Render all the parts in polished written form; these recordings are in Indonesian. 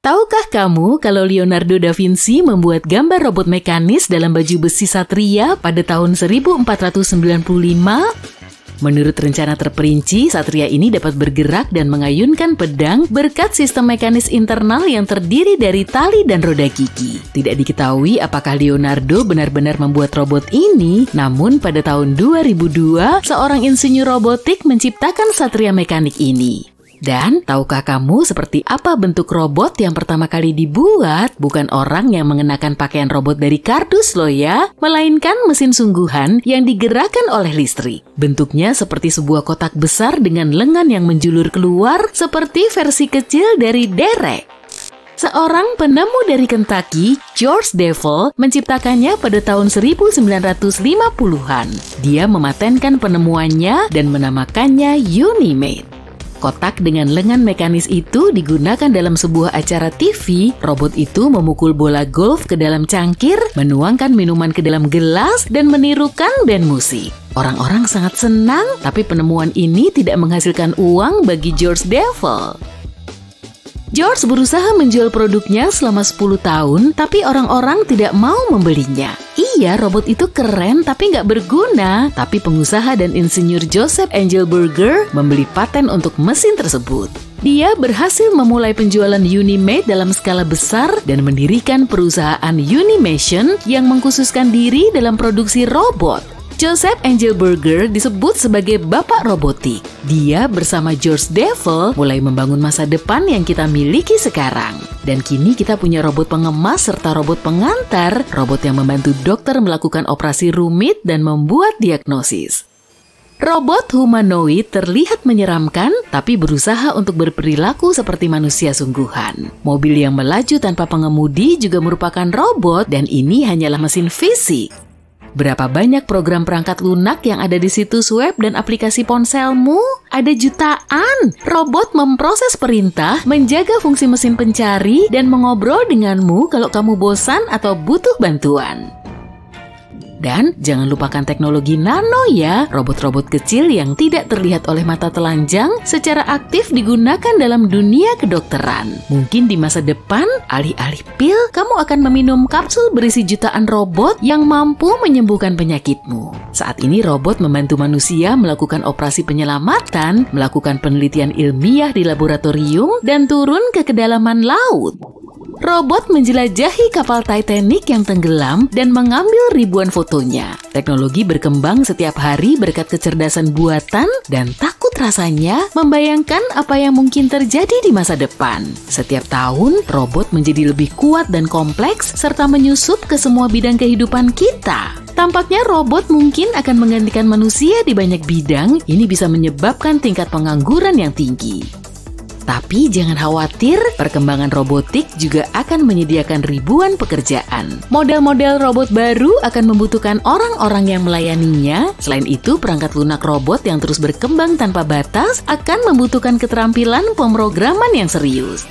Tahukah kamu kalau Leonardo da Vinci membuat gambar robot mekanis dalam baju besi Satria pada tahun 1495? Menurut rencana terperinci, Satria ini dapat bergerak dan mengayunkan pedang berkat sistem mekanis internal yang terdiri dari tali dan roda gigi. Tidak diketahui apakah Leonardo benar-benar membuat robot ini, namun pada tahun 2002, seorang insinyur robotik menciptakan Satria mekanik ini. Dan tahukah kamu seperti apa bentuk robot yang pertama kali dibuat? Bukan orang yang mengenakan pakaian robot dari kardus loh ya, melainkan mesin sungguhan yang digerakkan oleh listrik. Bentuknya seperti sebuah kotak besar dengan lengan yang menjulur keluar seperti versi kecil dari derek. Seorang penemu dari Kentucky, George Devil, menciptakannya pada tahun 1950-an. Dia mematenkan penemuannya dan menamakannya Unimate. Kotak dengan lengan mekanis itu digunakan dalam sebuah acara TV. Robot itu memukul bola golf ke dalam cangkir, menuangkan minuman ke dalam gelas, dan menirukan band musik. Orang-orang sangat senang, tapi penemuan ini tidak menghasilkan uang bagi George Devil. George berusaha menjual produknya selama 10 tahun, tapi orang-orang tidak mau membelinya. Iya, robot itu keren tapi nggak berguna. Tapi pengusaha dan insinyur Joseph Engelberger membeli paten untuk mesin tersebut. Dia berhasil memulai penjualan Unimate dalam skala besar dan mendirikan perusahaan Unimation yang mengkhususkan diri dalam produksi robot. Joseph Engelberger disebut sebagai bapak robotik. Dia bersama George Devil mulai membangun masa depan yang kita miliki sekarang. Dan kini kita punya robot pengemas serta robot pengantar, robot yang membantu dokter melakukan operasi rumit dan membuat diagnosis. Robot humanoid terlihat menyeramkan, tapi berusaha untuk berperilaku seperti manusia sungguhan. Mobil yang melaju tanpa pengemudi juga merupakan robot, dan ini hanyalah mesin fisik. Berapa banyak program perangkat lunak yang ada di situs web dan aplikasi ponselmu? Ada jutaan. Robot memproses perintah, menjaga fungsi mesin pencari, dan mengobrol denganmu kalau kamu bosan atau butuh bantuan. Dan jangan lupakan teknologi nano ya, robot-robot kecil yang tidak terlihat oleh mata telanjang secara aktif digunakan dalam dunia kedokteran. Mungkin di masa depan, alih-alih pil, kamu akan meminum kapsul berisi jutaan robot yang mampu menyembuhkan penyakitmu. Saat ini robot membantu manusia melakukan operasi penyelamatan, melakukan penelitian ilmiah di laboratorium, dan turun ke kedalaman laut. Robot menjelajahi kapal Titanic yang tenggelam dan mengambil ribuan fotonya. Teknologi berkembang setiap hari berkat kecerdasan buatan dan takut rasanya membayangkan apa yang mungkin terjadi di masa depan. Setiap tahun, robot menjadi lebih kuat dan kompleks serta menyusup ke semua bidang kehidupan kita. Tampaknya robot mungkin akan menggantikan manusia di banyak bidang. Ini bisa menyebabkan tingkat pengangguran yang tinggi. Tapi jangan khawatir, perkembangan robotik juga akan menyediakan ribuan pekerjaan. Model-model robot baru akan membutuhkan orang-orang yang melayaninya. Selain itu, perangkat lunak robot yang terus berkembang tanpa batas akan membutuhkan keterampilan pemrograman yang serius.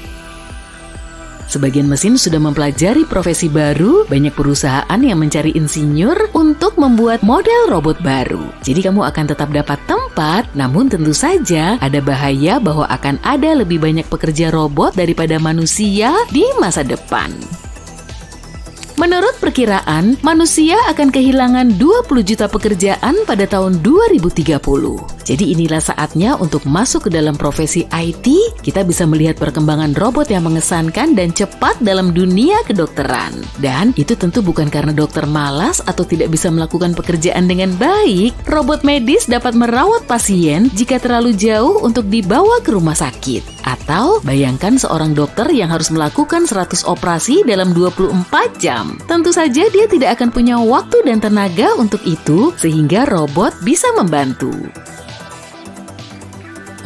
Sebagian mesin sudah mempelajari profesi baru, banyak perusahaan yang mencari insinyur untuk membuat model robot baru. Jadi kamu akan tetap dapat tempat, namun tentu saja ada bahaya bahwa akan ada lebih banyak pekerja robot daripada manusia di masa depan. Menurut perkiraan, manusia akan kehilangan 20 juta pekerjaan pada tahun 2030. Jadi inilah saatnya untuk masuk ke dalam profesi IT, kita bisa melihat perkembangan robot yang mengesankan dan cepat dalam dunia kedokteran. Dan itu tentu bukan karena dokter malas atau tidak bisa melakukan pekerjaan dengan baik. Robot medis dapat merawat pasien jika terlalu jauh untuk dibawa ke rumah sakit. Atau bayangkan seorang dokter yang harus melakukan 100 operasi dalam 24 jam. Tentu saja dia tidak akan punya waktu dan tenaga untuk itu, sehingga robot bisa membantu.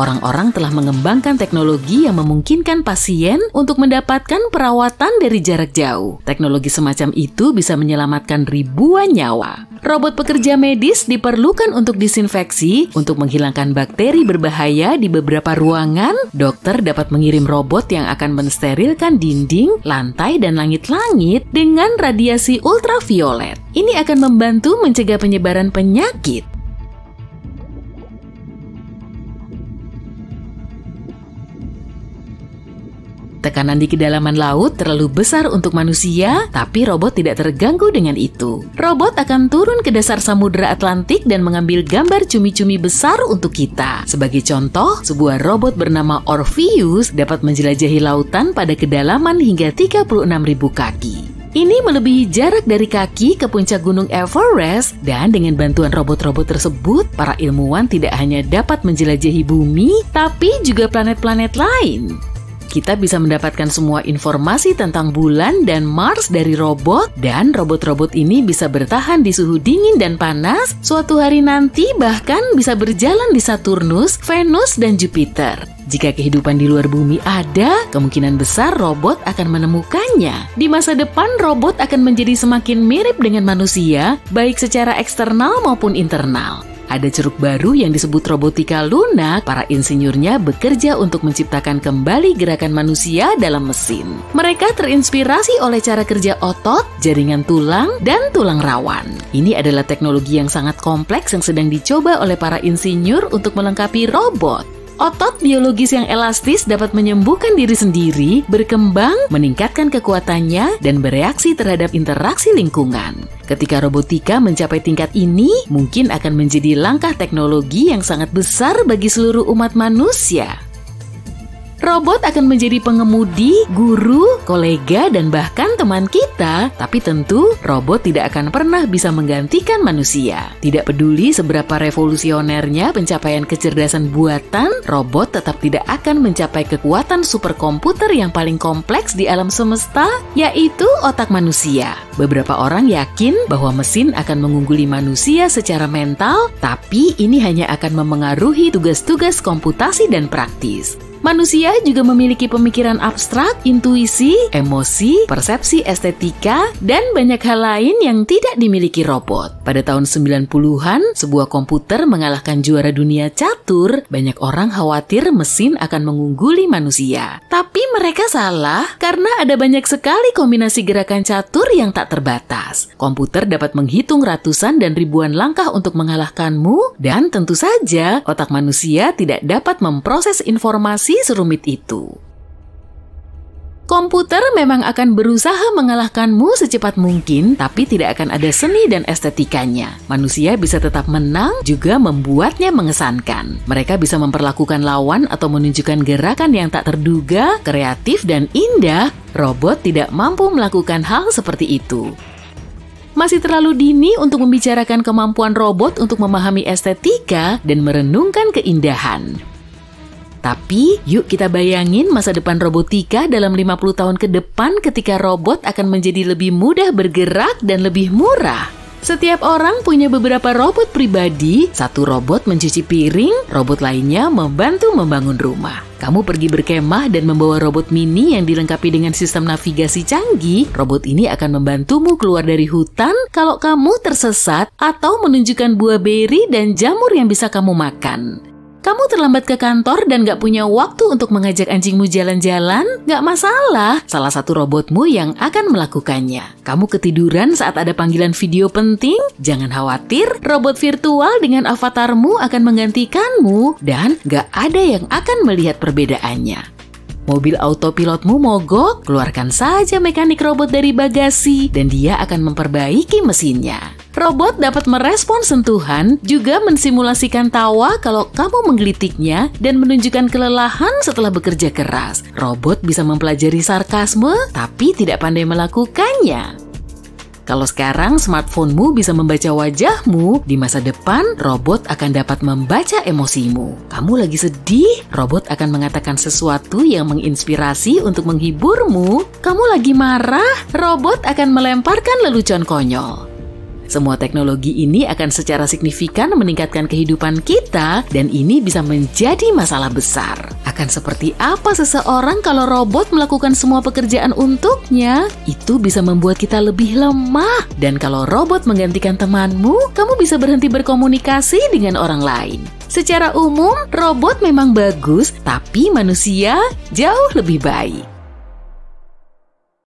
Orang-orang telah mengembangkan teknologi yang memungkinkan pasien untuk mendapatkan perawatan dari jarak jauh. Teknologi semacam itu bisa menyelamatkan ribuan nyawa. Robot pekerja medis diperlukan untuk disinfeksi, untuk menghilangkan bakteri berbahaya di beberapa ruangan. Dokter dapat mengirim robot yang akan mensterilkan dinding, lantai, dan langit-langit dengan radiasi ultraviolet. Ini akan membantu mencegah penyebaran penyakit. Tekanan di kedalaman laut terlalu besar untuk manusia, tapi robot tidak terganggu dengan itu. Robot akan turun ke dasar Samudra Atlantik dan mengambil gambar cumi-cumi besar untuk kita. Sebagai contoh, sebuah robot bernama Orpheus dapat menjelajahi lautan pada kedalaman hingga 36.000 kaki. Ini melebihi jarak dari kaki ke puncak gunung Everest, dan dengan bantuan robot-robot tersebut, para ilmuwan tidak hanya dapat menjelajahi bumi, tapi juga planet-planet lain. Kita bisa mendapatkan semua informasi tentang bulan dan Mars dari robot, dan robot-robot ini bisa bertahan di suhu dingin dan panas, suatu hari nanti bahkan bisa berjalan di Saturnus, Venus, dan Jupiter. Jika kehidupan di luar bumi ada, kemungkinan besar robot akan menemukannya. Di masa depan, robot akan menjadi semakin mirip dengan manusia, baik secara eksternal maupun internal. Ada ceruk baru yang disebut robotika lunak. Para insinyurnya bekerja untuk menciptakan kembali gerakan manusia dalam mesin. Mereka terinspirasi oleh cara kerja otot, jaringan tulang, dan tulang rawan. Ini adalah teknologi yang sangat kompleks yang sedang dicoba oleh para insinyur untuk melengkapi robot. Otot biologis yang elastis dapat menyembuhkan diri sendiri, berkembang, meningkatkan kekuatannya, dan bereaksi terhadap interaksi lingkungan. Ketika robotika mencapai tingkat ini, mungkin akan menjadi langkah teknologi yang sangat besar bagi seluruh umat manusia. Robot akan menjadi pengemudi, guru, kolega, dan bahkan teman kita. Tapi tentu, robot tidak akan pernah bisa menggantikan manusia. Tidak peduli seberapa revolusionernya pencapaian kecerdasan buatan, robot tetap tidak akan mencapai kekuatan superkomputer yang paling kompleks di alam semesta, yaitu otak manusia. Beberapa orang yakin bahwa mesin akan mengungguli manusia secara mental, tapi ini hanya akan memengaruhi tugas-tugas komputasi dan praktis. Manusia juga memiliki pemikiran abstrak, intuisi, emosi, persepsi estetika, dan banyak hal lain yang tidak dimiliki robot. Pada tahun 90-an, sebuah komputer mengalahkan juara dunia catur. Banyak orang khawatir mesin akan mengungguli manusia. Tapi mereka salah, karena ada banyak sekali kombinasi gerakan catur yang tak terbatas. Komputer dapat menghitung ratusan dan ribuan langkah untuk mengalahkanmu, dan tentu saja otak manusia tidak dapat memproses informasi serumit itu. Komputer memang akan berusaha mengalahkanmu secepat mungkin, tapi tidak akan ada seni dan estetikanya. Manusia bisa tetap menang, juga membuatnya mengesankan. Mereka bisa memperlakukan lawan atau menunjukkan gerakan yang tak terduga, kreatif, dan indah. Robot tidak mampu melakukan hal seperti itu. Masih terlalu dini untuk membicarakan kemampuan robot untuk memahami estetika dan merenungkan keindahan. Tapi, yuk kita bayangin masa depan robotika dalam 50 tahun ke depan ketika robot akan menjadi lebih mudah bergerak dan lebih murah. Setiap orang punya beberapa robot pribadi, satu robot mencuci piring, robot lainnya membantu membangun rumah. Kamu pergi berkemah dan membawa robot mini yang dilengkapi dengan sistem navigasi canggih, robot ini akan membantumu keluar dari hutan kalau kamu tersesat atau menunjukkan buah beri dan jamur yang bisa kamu makan. Kamu terlambat ke kantor dan gak punya waktu untuk mengajak anjingmu jalan-jalan? Gak masalah, salah satu robotmu yang akan melakukannya. Kamu ketiduran saat ada panggilan video penting? Jangan khawatir, robot virtual dengan avatarmu akan menggantikanmu dan gak ada yang akan melihat perbedaannya. Mobil autopilotmu mogok? Keluarkan saja mekanik robot dari bagasi dan dia akan memperbaiki mesinnya. Robot dapat merespon sentuhan, juga mensimulasikan tawa kalau kamu menggelitiknya dan menunjukkan kelelahan setelah bekerja keras. Robot bisa mempelajari sarkasme, tapi tidak pandai melakukannya. Kalau sekarang smartphone-mu bisa membaca wajahmu, di masa depan robot akan dapat membaca emosimu. Kamu lagi sedih, robot akan mengatakan sesuatu yang menginspirasi untuk menghiburmu. Kamu lagi marah, robot akan melemparkan lelucon konyol. Semua teknologi ini akan secara signifikan meningkatkan kehidupan kita dan ini bisa menjadi masalah besar. Akan seperti apa seseorang kalau robot melakukan semua pekerjaan untuknya? Itu bisa membuat kita lebih lemah. Dan kalau robot menggantikan temanmu, kamu bisa berhenti berkomunikasi dengan orang lain. Secara umum, robot memang bagus, tapi manusia jauh lebih baik.